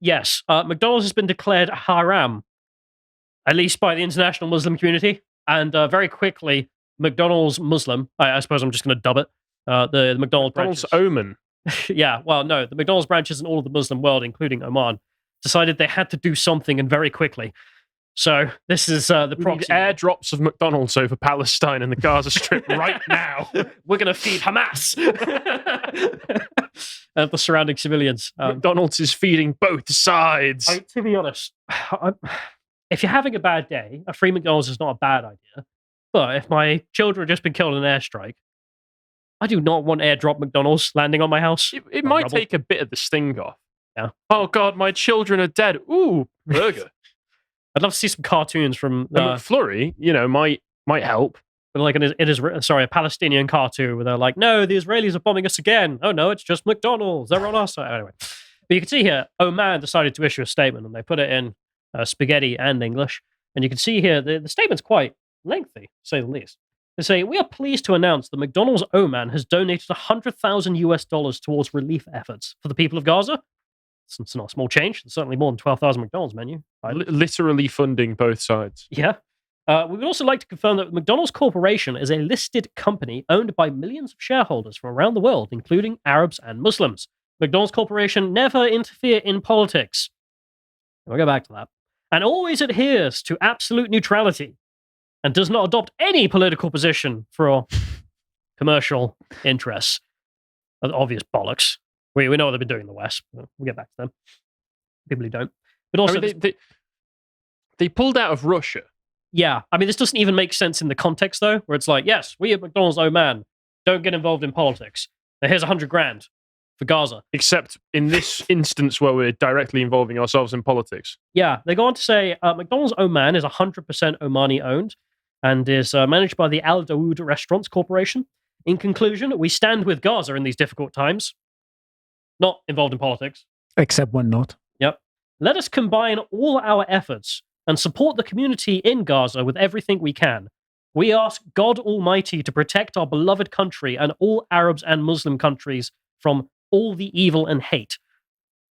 Yes, McDonald's has been declared haram, at least by the international Muslim community, and very quickly, McDonald's Muslim, I suppose I'm just going to dub it, the McDonald's branches. Oman. Yeah, well, no, the McDonald's branches in all of the Muslim world, including Oman, decided they had to do something, and very quickly. So this is the proxy. Airdrops of McDonald's over Palestine and the Gaza Strip right now. We're going to feed Hamas and the surrounding civilians. McDonald's is feeding both sides. To be honest, if you're having a bad day, a free McDonald's is not a bad idea. But if my children have just been killed in an airstrike, I do not want airdrop McDonald's landing on my house. It might take a bit of the sting off. Yeah. Oh God, my children are dead. Ooh, burger. I'd love to see some cartoons from McFlurry. Might help. But like a Palestinian cartoon where they're like, no, the Israelis are bombing us again. Oh no, it's just McDonald's. They're on our side. Anyway, but you can see here, Oman decided to issue a statement, and they put it in spaghetti and English. And you can see here the statement's quite lengthy, to say the least. They say, we are pleased to announce that McDonald's Oman has donated $100,000 towards relief efforts for the people of Gaza. It's not a small change. It's certainly more than 12,000 McDonald's menu. Literally funding both sides. Yeah. We would also like to confirm that McDonald's Corporation is a listed company owned by millions of shareholders from around the world, including Arabs and Muslims. McDonald's Corporation never interfere in politics. We'll go back to that. And always adheres to absolute neutrality and does not adopt any political position for commercial interests. Obvious bollocks. We know what they've been doing in the West. We'll get back to them. People who don't. But also, they pulled out of Russia. Yeah. I mean, this doesn't even make sense in the context, though, where it's like, yes, we at McDonald's Oman don't get involved in politics. Now, here's $100,000 for Gaza. Except in this instance where we're directly involving ourselves in politics. Yeah. They go on to say McDonald's Oman is 100% Omani owned and is managed by the Al Dawood Restaurants Corporation. In conclusion, we stand with Gaza in these difficult times. Not involved in politics. Except when not. Yep. Let us combine all our efforts and support the community in Gaza with everything we can. We ask God Almighty to protect our beloved country and all Arabs and Muslim countries from all the evil and hate.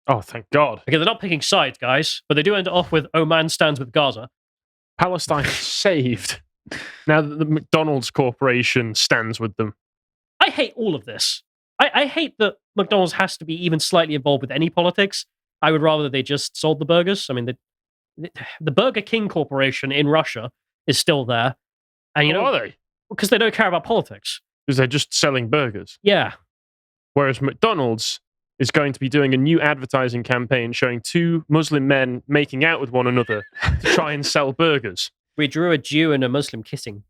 Oh, thank God. Okay, they're not picking sides, guys, but they do end it off with Oman stands with Gaza. Palestine is saved. Now that the McDonald's Corporation stands with them. I hate all of this. I hate that McDonald's has to be even slightly involved with any politics. I would rather they just sold the burgers. I mean, the Burger King Corporation in Russia is still there. And you know, are they? Because they don't care about politics. Because they're just selling burgers. Yeah. Whereas McDonald's is going to be doing a new advertising campaign showing two Muslim men making out with one another to try and sell burgers. We drew a Jew and a Muslim kissing.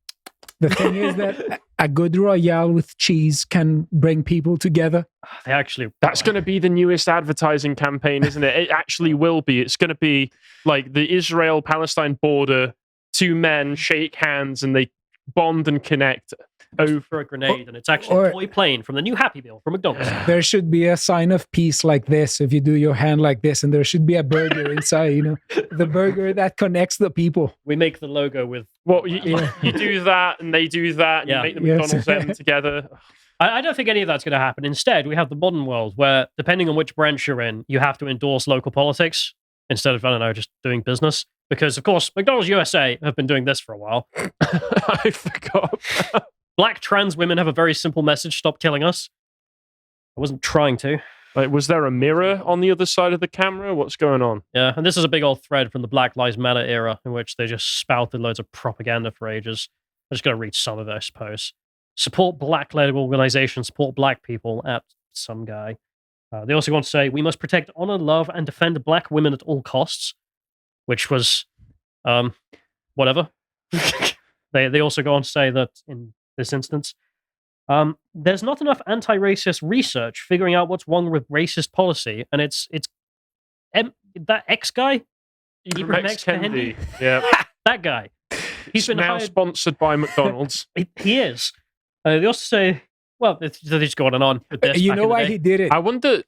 The thing is that a good Royale with cheese can bring people together. That's going to be the newest advertising campaign, isn't it? It actually will be. It's going to be like the Israel-Palestine border. Two men shake hands and they bond and connect over a grenade, and it's actually a toy plane from the new Happy Meal from McDonald's. There should be a sign of peace like this if you do your hand like this, and there should be a burger inside, the burger that connects the people. We make the logo with... You do that, and they do that, and you make the McDonald's M together. I don't think any of that's going to happen. Instead, we have the modern world where, depending on which branch you're in, you have to endorse local politics instead of, I don't know, just doing business. Because, of course, McDonald's USA have been doing this for a while. I forgot. Black trans women have a very simple message: stop killing us. I wasn't trying to. Like, was there a mirror on the other side of the camera? What's going on? Yeah, and this is a big old thread from the Black Lives Matter era in which they just spouted loads of propaganda for ages. I'm just going to read some of it, I suppose. Support black-led organizations, support black people at some guy. They also want to say, we must protect, honor, love, and defend black women at all costs, which was, whatever. They also go on to say that in this instance, there's not enough anti-racist research figuring out what's wrong with racist policy, and it's that X guy, Ibram X. Kendi, yeah, that guy. He's been now sponsored by McDonald's. He is. They also say, well, they just go on and on with this. You know why he did it? I wonder.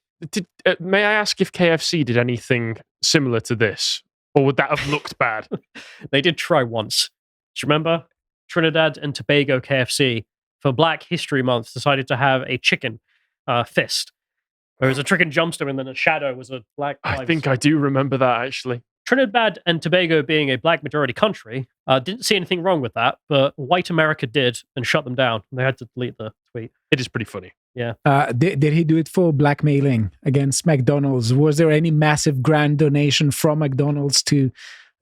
May I ask if KFC did anything similar to this, or would that have looked bad? They did try once. Do you remember? Trinidad and Tobago KFC for Black History Month decided to have a chicken fist. There was a trick and jumpster, and then a shadow was a black. I think I do remember that, actually. Trinidad and Tobago, being a black majority country, didn't see anything wrong with that, but white America did and shut them down. They had to delete the tweet. It is pretty funny. Yeah. Did he do it for blackmailing against McDonald's? Was there any massive grand donation from McDonald's to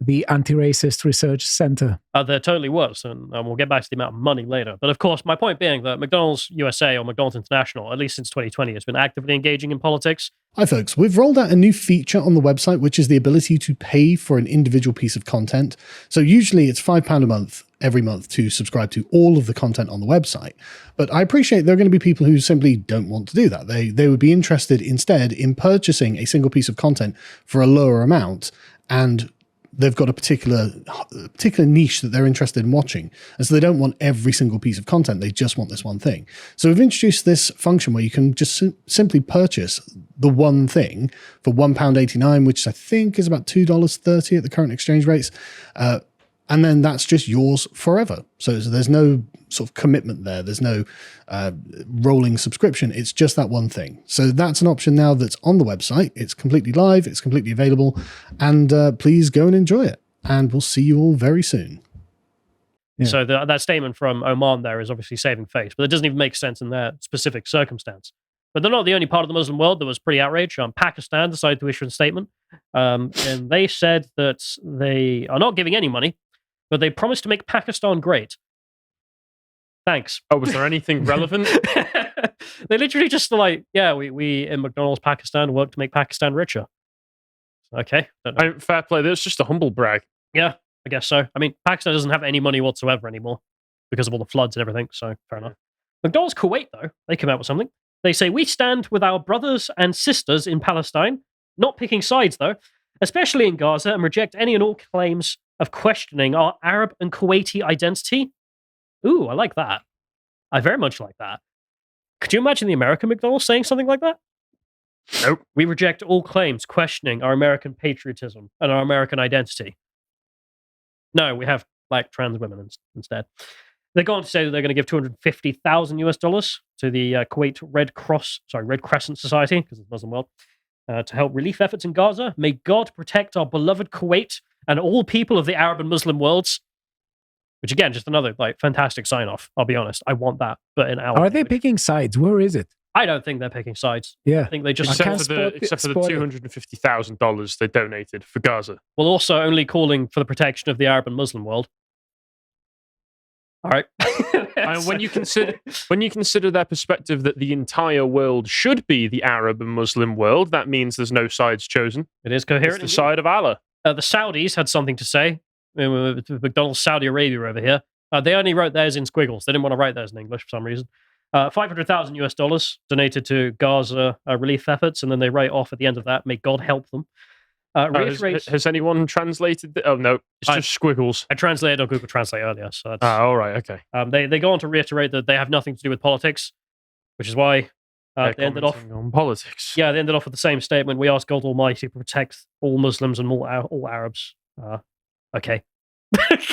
the Anti-Racist Research Center? There totally was, and we'll get back to the amount of money later. But of course, my point being that McDonald's USA or McDonald's International, at least since 2020, has been actively engaging in politics. Hi folks, we've rolled out a new feature on the website, which is the ability to pay for an individual piece of content. So usually it's £5 a month every month to subscribe to all of the content on the website. But I appreciate there are going to be people who simply don't want to do that. They would be interested instead in purchasing a single piece of content for a lower amount, and they've got a particular niche that they're interested in watching. And so they don't want every single piece of content. They just want this one thing. So we've introduced this function where you can just simply purchase the one thing for £1.89, which I think is about $2.30 at the current exchange rates. And then that's just yours forever. So there's no sort of commitment there. There's no rolling subscription. It's just that one thing. So that's an option now that's on the website. It's completely live. It's completely available. And please go and enjoy it. And we'll see you all very soon. Yeah. So that statement from Oman there is obviously saving face, but it doesn't even make sense in their specific circumstance. But they're not the only part of the Muslim world that was pretty outraged. Pakistan decided to issue a statement. And they said that they are not giving any money, but they promised to make Pakistan great. Thanks. Oh, was there anything relevant? They literally just like, yeah, we in McDonald's Pakistan work to make Pakistan richer. Okay. Fair play. That's just a humble brag. Yeah, I guess so. I mean, Pakistan doesn't have any money whatsoever anymore because of all the floods and everything, so fair enough. McDonald's Kuwait, though, they came out with something. They say, we stand with our brothers and sisters in Palestine, not picking sides, though, especially in Gaza, and reject any and all claims of questioning our Arab and Kuwaiti identity. Ooh, I like that. I very much like that. Could you imagine the American McDonald's saying something like that? Nope. We reject all claims questioning our American patriotism and our American identity. No, we have black trans women instead. They go on to say that they're going to give $250,000 to the Kuwait Red Crescent Society, because it's the Muslim world, to help relief efforts in Gaza. May God protect our beloved Kuwait and all people of the Arab and Muslim worlds. Which again, just another like fantastic sign off. I'll be honest, I want that, but in our Are they picking sides? Where is it? I don't think they're picking sides. Yeah, I think they just except for the $250,000 they donated for Gaza. Well, also only calling for the protection of the Arab and Muslim world. All right. When you consider their perspective that the entire world should be the Arab and Muslim world, that means there's no sides chosen. It is coherent. It's the side of Allah. The Saudis had something to say. McDonald's Saudi Arabia over here. They only wrote theirs in squiggles. They didn't want to write theirs in English for some reason. $500,000 donated to Gaza relief efforts, and then they write off at the end of that, may God help them. Has anyone translated? Oh, no, it's just squiggles. I translated on Google Translate earlier. So that's, all right, okay. They go on to reiterate that they have nothing to do with politics, which is why they ended off on politics. Yeah, they ended off with the same statement. We ask God Almighty to protect all Muslims and all Arabs. Okay.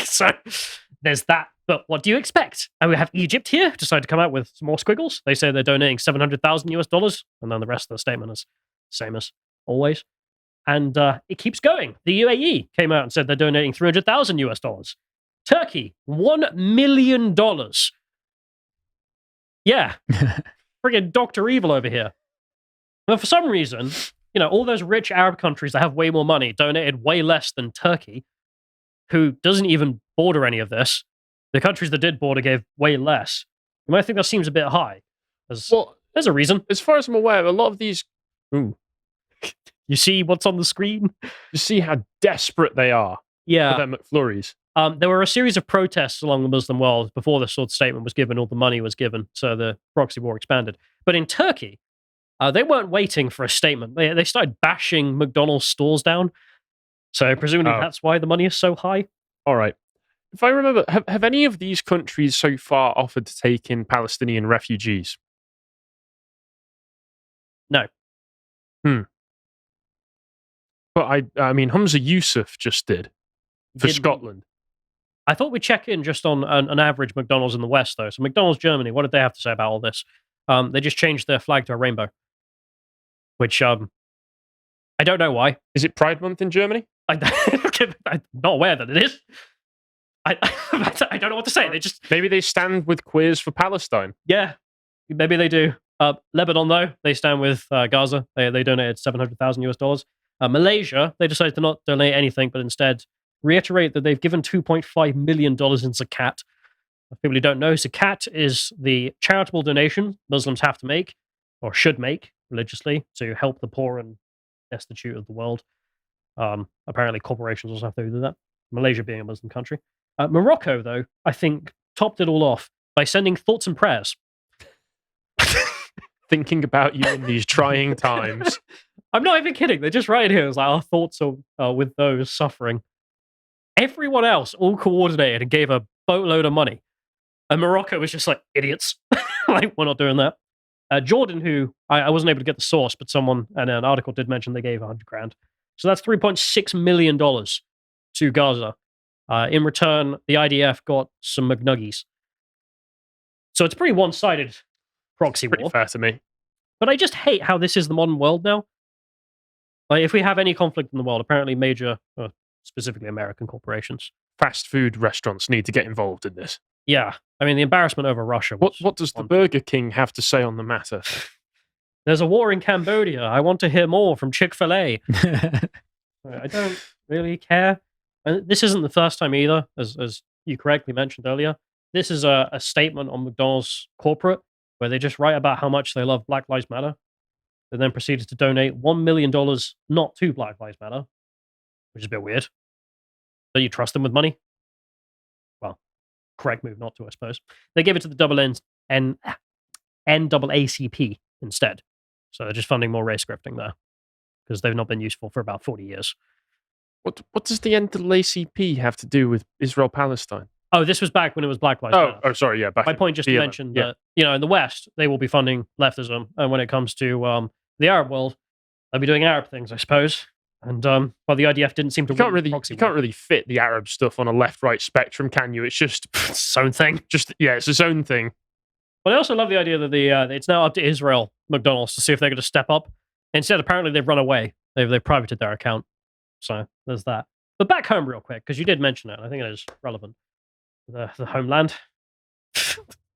So there's that. But what do you expect? And we have Egypt here, decided to come out with some more squiggles. They say they're donating $700,000, and then the rest of the statement is the same as always. And it keeps going. The UAE came out and said they're donating $300,000. Turkey, $1 million. Yeah. Friggin' Dr. Evil over here. But for some reason, all those rich Arab countries that have way more money donated way less than Turkey, who doesn't even border any of this. The countries that did border gave way less. You might think that seems a bit high. There's a reason. As far as I'm aware, a lot of these... Ooh. You see what's on the screen? You see how desperate they are for their McFlurries. There were a series of protests along the Muslim world before this sort of statement was given, or the money was given, so the proxy war expanded. But in Turkey, they weren't waiting for a statement. They started bashing McDonald's stores down. So presumably that's why the money is so high. All right. If I remember, have any of these countries so far offered to take in Palestinian refugees? No. But I mean, Hamza Yusuf just did for Scotland. I thought we'd check in just on an average McDonald's in the West, though. So McDonald's Germany, what did they have to say about all this? They just changed their flag to a rainbow. which I don't know why. Is it Pride Month in Germany? I'm not aware that it is. I don't know what to say. They just Maybe they stand with queers for Palestine. yeah, maybe they do. Lebanon though, they stand with Gaza. They donated $700,000 US. Malaysia, they decided to not donate anything, but instead reiterate that they've given $2.5 million in zakat. For people who don't know, zakat is the charitable donation Muslims have to make, or should make, religiously, to help the poor and destitute of the world. Apparently, corporations also have to do that. Malaysia being a Muslim country. Morocco, though, I think, topped it all off by sending thoughts and prayers. Thinking about you in these trying times. I'm not even kidding. They're just right here. It's like our thoughts are with those suffering. Everyone else all coordinated and gave a boatload of money. And Morocco was just like, idiots. Like, we're not doing that. Jordan, who I wasn't able to get the source, but someone and an article did mention they gave $100,000. So that's $3.6 million to Gaza. In return, the IDF got some McNuggies. So it's a pretty one-sided proxy Pretty war. fair to me. But I just hate how this is the modern world now. Like, if we have any conflict in the world, apparently major, specifically American corporations. Fast food restaurants need to get involved in this. Yeah. I mean, the embarrassment over Russia. What does the Burger King have to say on the matter? There's a war in Cambodia. I want to hear more from Chick-fil-A. I don't really care. And this isn't the first time either, as you correctly mentioned earlier. This is a statement on McDonald's corporate where they just write about how much they love Black Lives Matter. They then proceeded to donate $1 million not to Black Lives Matter, which is a bit weird. But you trust them with money? Well, correct move not to, I suppose. They give it to the NAACP instead. So they're just funding more race grifting there because they've not been useful for about 40 years. What does the NAACP have to do with Israel-Palestine? Oh, this was back when it was Black Lives Matter. Oh, sorry, yeah. My point just to mention that, in the West, they will be funding leftism. And when it comes to the Arab world, they'll be doing Arab things, I suppose. And the IDF didn't seem to you can't really fit the Arab stuff on a left-right spectrum, can you? It's just it's its own thing. It's its own thing. But I also love the idea that it's now up to Israel McDonald's to see if they're going to step up. Instead, apparently, they've run away. They've privated their account. So there's that. But back home real quick, because you did mention it. I think it is relevant. The homeland.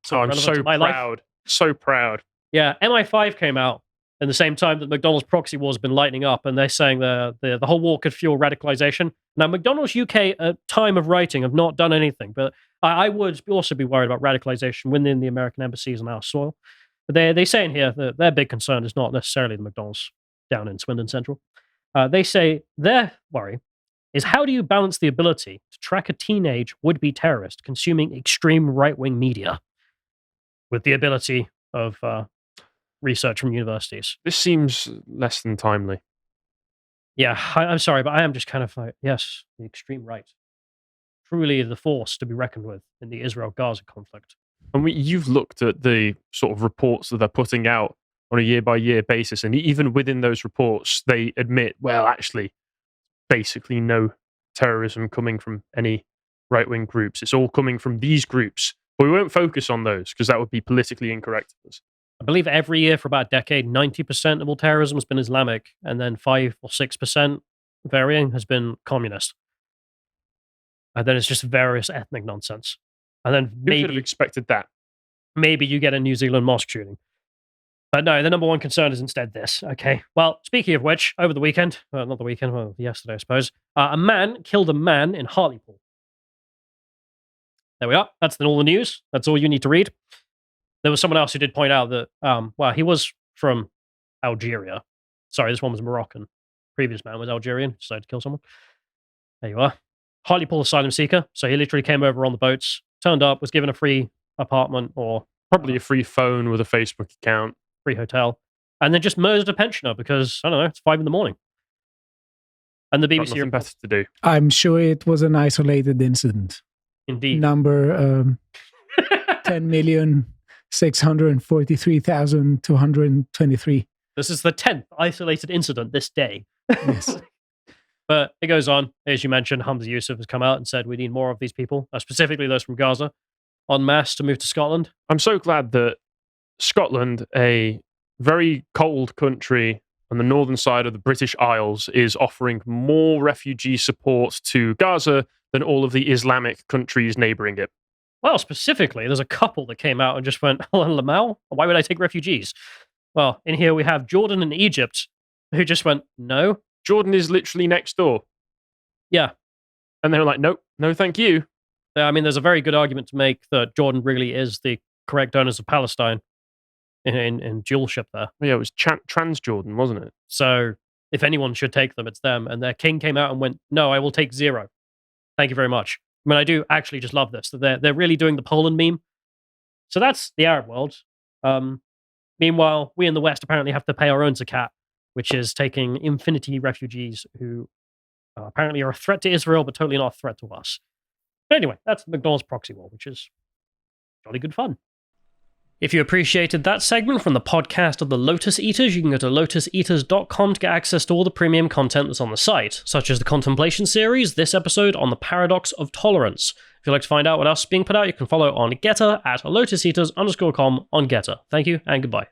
So I'm so proud. So proud. Yeah, MI5 came out in the same time that McDonald's proxy war has been lightening up, and they're saying the whole war could fuel radicalization. Now, McDonald's UK at time of writing have not done anything, but I would also be worried about radicalization within the American embassies on our soil. But they say in here that their big concern is not necessarily the McDonald's down in Swindon Central. They say their worry is how do you balance the ability to track a teenage would-be terrorist consuming extreme right-wing media with the ability of research from universities? This seems less than timely. Yeah, I'm sorry, but I am just kind of like, yes, the extreme right. Truly the force to be reckoned with in the Israel-Gaza conflict. And you've looked at the sort of reports that they're putting out on a year-by-year basis, and even within those reports, they admit, well, actually, basically no terrorism coming from any right-wing groups. It's all coming from these groups. But we won't focus on those because that would be politically incorrect of us. I believe every year for about a decade, 90% of all terrorism has been Islamic, and then 5 or 6% varying has been communist. And then it's just various ethnic nonsense. And then Who could have expected that? Maybe you get a New Zealand mosque shooting. But no, the number one concern is instead this. Okay. Well, speaking of which, over the weekend, not the weekend, well, yesterday, I suppose, a man killed a man in Hartlepool. There we are. That's all the news. That's all you need to read. There was someone else who did point out that, he was from Algeria. Sorry, this one was Moroccan. Previous man was Algerian, decided to kill someone. There you are. Hartlepool asylum seeker. So he literally came over on the boats, turned up, was given a free apartment or probably a free phone with a Facebook account, free hotel, and then just murdered a pensioner because, I don't know, it's 5 a.m. And the BBC nothing better to do. I'm sure it was an isolated incident. Indeed. Number 10,643,223. This is the 10th isolated incident this day. Yes. But it goes on. As you mentioned, Hamza Yusuf has come out and said we need more of these people, specifically those from Gaza, en masse to move to Scotland. I'm so glad that Scotland, a very cold country on the northern side of the British Isles is offering more refugee support to Gaza than all of the Islamic countries neighboring it. Well, specifically, there's a couple that came out and just went, Lamau, why would I take refugees? Well, in here we have Jordan and Egypt, who just went, no. Jordan is literally next door. Yeah. And they were like, nope, no thank you. I mean, there's a very good argument to make that Jordan really is the correct owners of Palestine in dualship there. Yeah, it was Trans-Jordan, wasn't it? So if anyone should take them, it's them. And their king came out and went, no, I will take 0. Thank you very much. I mean, I do actually just love this. They're really doing the Poland meme. So that's the Arab world. Meanwhile, we in the West apparently have to pay our own zakat, which is taking infinity refugees who apparently are a threat to Israel, but totally not a threat to us. But anyway, that's the McDonald's proxy war, which is jolly good fun. If you appreciated that segment from the podcast of the Lotus Eaters, you can go to lotuseaters.com to get access to all the premium content that's on the site, such as the Contemplation series, this episode on the Paradox of Tolerance. If you'd like to find out what else is being put out, you can follow on Getter at lotuseaters_com on Getter. Thank you and goodbye.